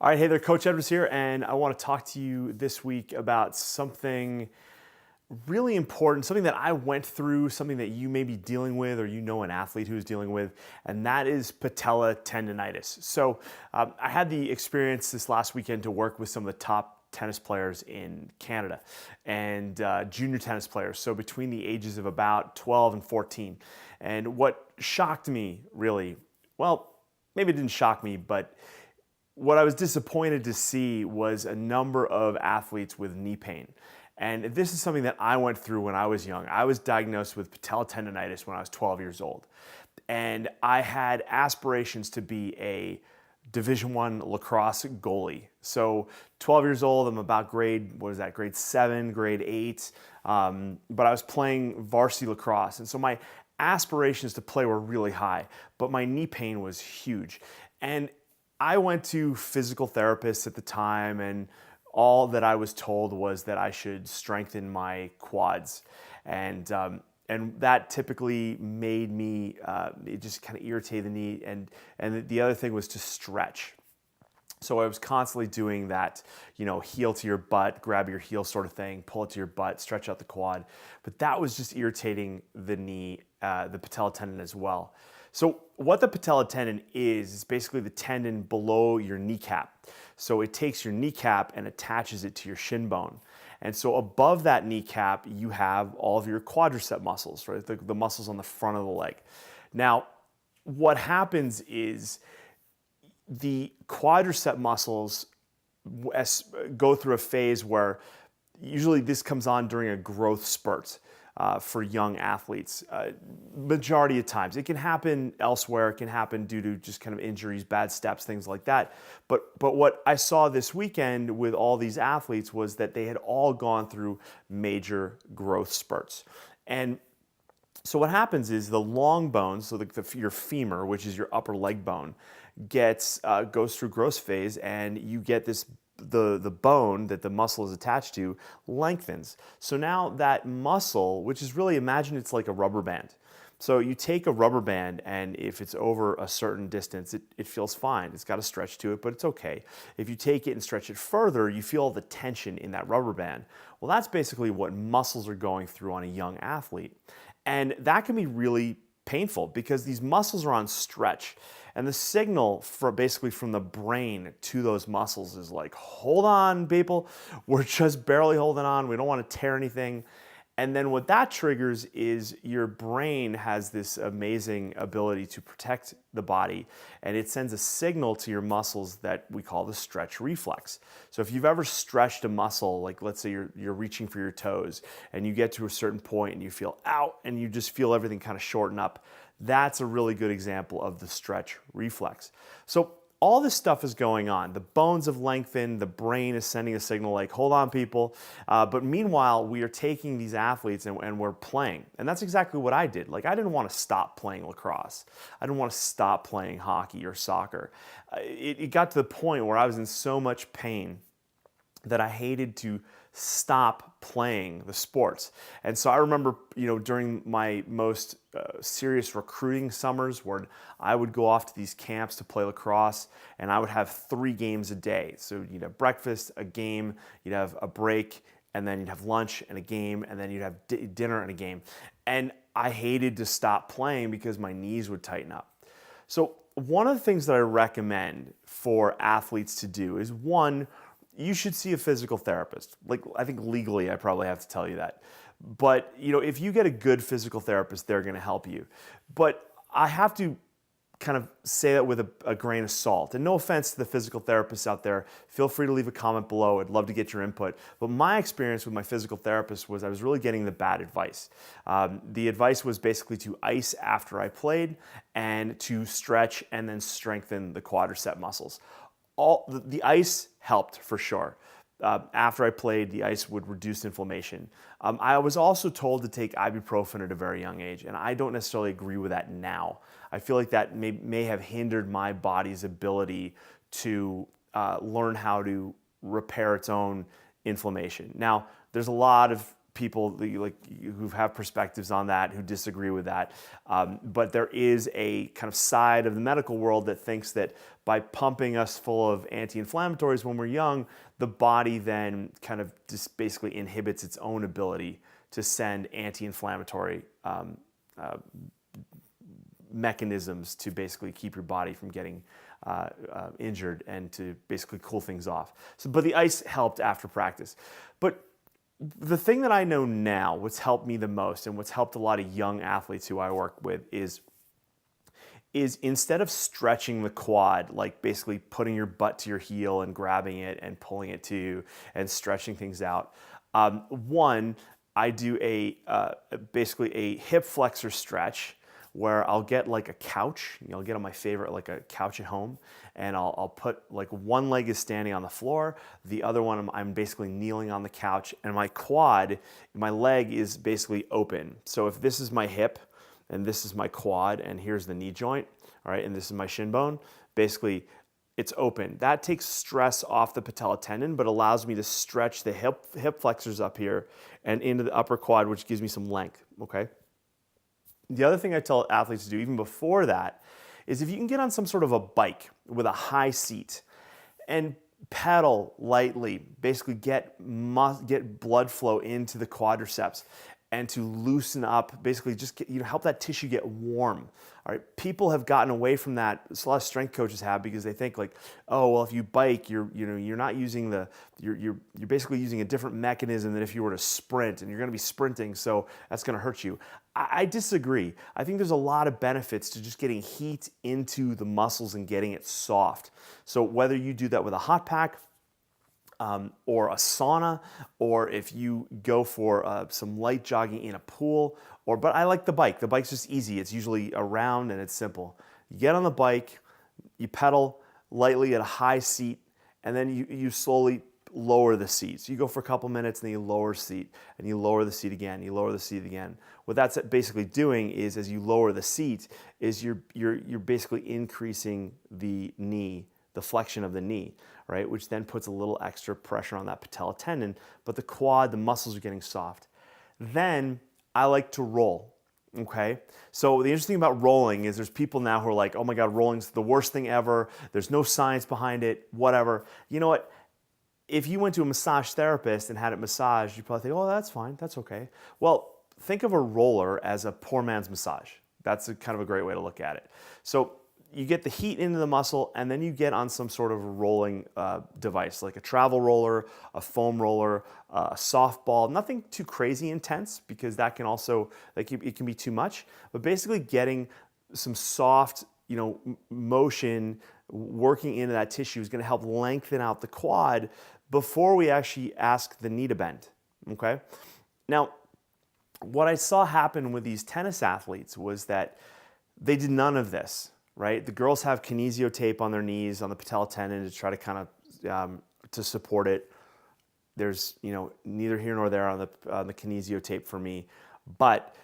All right, hey there, Coach Edwards here, and I want to talk to you this week about something really important, something that I went through, something that you may be dealing with, or you know an athlete who's dealing with, and that is patella tendonitis. So I had the experience this last weekend to work with some of the top tennis players in Canada and junior tennis players, so between the ages of about 12 and 14. And what shocked me really, well, maybe it didn't shock me, but what I was disappointed to see was a number of athletes with knee pain. And this is something that I went through when I was young. I was diagnosed with patella tendonitis when I was 12 years old. And I had aspirations to be a Division I lacrosse goalie. So 12 years old, I'm about grade 7, grade 8. But I was playing varsity lacrosse. And so my aspirations to play were really high, but my knee pain was huge. And I went to physical therapists at the time, and all that I was told was that I should strengthen my quads. And that typically made me, it just kind of irritated the knee. And the other thing was to stretch. So I was constantly doing that, heel to your butt, grab your heel sort of thing, pull it to your butt, stretch out the quad. But that was just irritating the knee, the patella tendon as well. So what the patella tendon is basically the tendon below your kneecap. So it takes your kneecap and attaches it to your shin bone. And so above that kneecap, you have all of your quadricep muscles, right? The muscles on the front of the leg. Now, what happens is the quadricep muscles go through a phase where usually this comes on during a growth spurt. For young athletes, majority of times. It can happen elsewhere. It can happen due to just kind of injuries, bad steps, things like that. But what I saw this weekend with all these athletes was that they had all gone through major growth spurts. And so what happens is the long bone, so your femur, which is your upper leg bone, goes through growth phase, and you get this the bone that the muscle is attached to lengthens. So now that muscle, which is really, imagine it's like a rubber band. So you take a rubber band, and if it's over a certain distance, it feels fine. It's got a stretch to it, but it's okay. If you take it and stretch it further, you feel the tension in that rubber band. Well, that's basically what muscles are going through on a young athlete. And that can be really painful because these muscles are on stretch. And the signal basically from the brain to those muscles is like, hold on, people. We're just barely holding on. We don't want to tear anything. And then what that triggers is your brain has this amazing ability to protect the body, and it sends a signal to your muscles that we call the stretch reflex. So if you've ever stretched a muscle, like let's say you're reaching for your toes and you get to a certain point and you feel out and you just feel everything kind of shorten up, that's a really good example of the stretch reflex. So all this stuff is going on. The bones have lengthened, the brain is sending a signal like, hold on, people. But meanwhile, we are taking these athletes and we're playing. And that's exactly what I did. Like, I didn't want to stop playing lacrosse. I didn't want to stop playing hockey or soccer. It got to the point where I was in so much pain that I hated to stop playing the sports. And so I remember, during my most serious recruiting summers where I would go off to these camps to play lacrosse, and I would have 3 games a day. So you'd have breakfast, a game, you'd have a break, and then you'd have lunch and a game, and then you'd have dinner and a game. And I hated to stop playing because my knees would tighten up. So one of the things that I recommend for athletes to do is, one, you should see a physical therapist. Like, I think legally I probably have to tell you that. But, if you get a good physical therapist, they're going to help you. But I have to kind of say that with a grain of salt. And no offense to the physical therapists out there. Feel free to leave a comment below. I'd love to get your input. But my experience with my physical therapist was I was really getting the bad advice. The advice was basically to ice after I played and to stretch and then strengthen the quadricep muscles. The ice helped for sure. After I played, the ice would reduce inflammation. I was also told to take ibuprofen at a very young age, and I don't necessarily agree with that now. I feel like that may have hindered my body's ability to learn how to repair its own inflammation. Now, there's a lot of people who have perspectives on that, who disagree with that. But there is a kind of side of the medical world that thinks that by pumping us full of anti-inflammatories when we're young, the body then kind of just basically inhibits its own ability to send anti-inflammatory mechanisms to basically keep your body from getting injured and to basically cool things off. But the ice helped after practice. But the thing that I know now, what's helped me the most and what's helped a lot of young athletes who I work with is instead of stretching the quad, like basically putting your butt to your heel and grabbing it and pulling it to you and stretching things out, one, I do basically a hip flexor stretch where I'll get like a couch, I'll get on my favorite, like a couch at home, and I'll put like one leg is standing on the floor, the other one I'm basically kneeling on the couch, and my quad, my leg is basically open. So if this is my hip, and this is my quad, and here's the knee joint, all right, and this is my shin bone, basically it's open. That takes stress off the patella tendon, but allows me to stretch the hip flexors up here and into the upper quad, which gives me some length, okay? The other thing I tell athletes to do, even before that, is if you can get on some sort of a bike with a high seat and pedal lightly, basically get blood flow into the quadriceps and to loosen up, basically just help that tissue get warm. All right, people have gotten away from that. So a lot of strength coaches have, because they think like, oh well, if you bike, you're not using you're basically using a different mechanism than if you were to sprint, and you're going to be sprinting, so that's going to hurt you. I disagree. I think there's a lot of benefits to just getting heat into the muscles and getting it soft. So whether you do that with a hot pack, or a sauna, or if you go for some light jogging in a pool, but I like the bike. The bike's just easy. It's usually around and it's simple. You get on the bike, you pedal lightly at a high seat, and then you slowly lower the seat. So you go for a couple minutes and then you lower seat, and you lower the seat again, you lower the seat again. What that's basically doing is, as you lower the seat, is you're basically increasing the knee, the flexion of the knee, right? Which then puts a little extra pressure on that patella tendon, but the quad, the muscles are getting soft. Then I like to roll, okay? So the interesting thing about rolling is there's people now who are like, oh my God, rolling's the worst thing ever. There's no science behind it, whatever. You know what? If you went to a massage therapist and had it massaged, you'd probably think, oh, that's fine, that's okay. Well, think of a roller as a poor man's massage. That's kind of a great way to look at it. So you get the heat into the muscle, and then you get on some sort of rolling device, like a travel roller, a foam roller, a softball. Nothing too crazy intense, because that can also, it can be too much. But basically getting some soft, motion working into that tissue is going to help lengthen out the quad before we actually ask the knee to bend, okay? Now, what I saw happen with these tennis athletes was that they did none of this. Right? The girls have kinesio tape on their knees, on the patella tendon, to try to kind of to support it. There's neither here nor there on the kinesio tape for me. But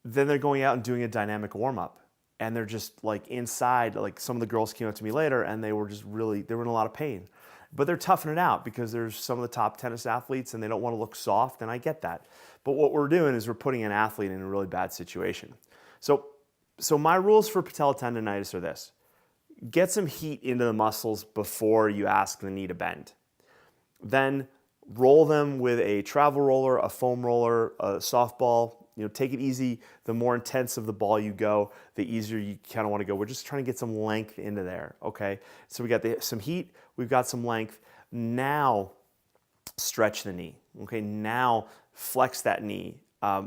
then they're going out and doing a dynamic warm up, and they're just like inside. Like some of the girls came up to me later, and they were in a lot of pain. But they're toughing it out because there's some of the top tennis athletes, and they don't want to look soft, and I get that. But what we're doing is we're putting an athlete in a really bad situation. So my rules for patella tendonitis are this. Get some heat into the muscles before you ask the knee to bend. Then roll them with a travel roller, a foam roller, a softball. Take it easy. The more intense of the ball you go, the easier you kind of want to go. We're just trying to get some length into there, okay? So we got some heat, we've got some length. Now stretch the knee, okay? Now flex that knee.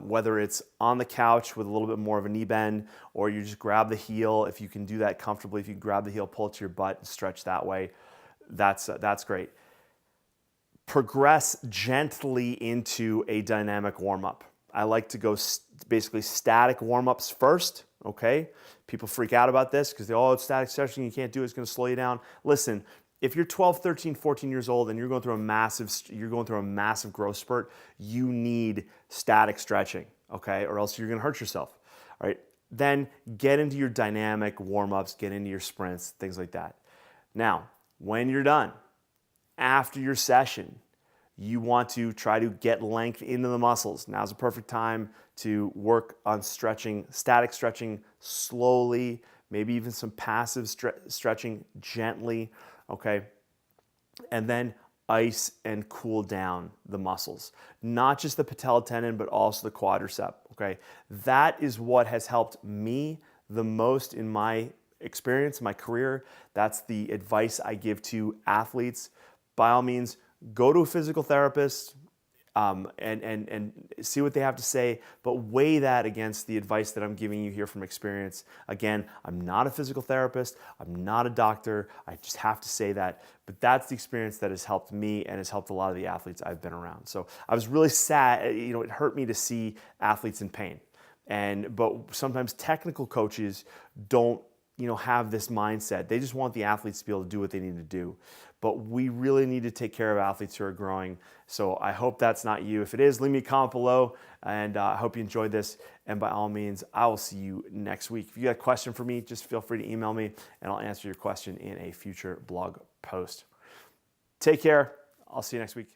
Whether it's on the couch with a little bit more of a knee bend, or you just grab the heel. If you can do that comfortably, if you grab the heel, pull it to your butt and stretch that way, that's great. Progress gently into a dynamic warm-up. I like to go basically static warm-ups first, okay? People freak out about this because it's static stretching, you can't do it, it's gonna slow you down. Listen, if you're 12, 13, 14 years old and you're going through a massive growth spurt, you need static stretching, okay? Or else you're gonna hurt yourself, all right? Then get into your dynamic warm-ups, get into your sprints, things like that. Now, when you're done, after your session, You want to try to get length into the muscles. Now's a perfect time to work on stretching, static stretching slowly, maybe even some passive stretching gently, okay? And then ice and cool down the muscles, not just the patellar tendon, but also the quadricep, okay? That is what has helped me the most in my experience, my career. That's the advice I give to athletes. By all means, go to a physical therapist, and see what they have to say, but weigh that against the advice that I'm giving you here from experience. Again, I'm not a physical therapist, I'm not a doctor, I just have to say that, but that's the experience that has helped me and has helped a lot of the athletes I've been around. So I was really sad, it hurt me to see athletes in pain. But sometimes technical coaches don't have this mindset. They just want the athletes to be able to do what they need to do. But we really need to take care of athletes who are growing. So I hope that's not you. If it is, leave me a comment below, and I hope you enjoyed this. And by all means, I will see you next week. If you got a question for me, just feel free to email me, and I'll answer your question in a future blog post. Take care. I'll see you next week.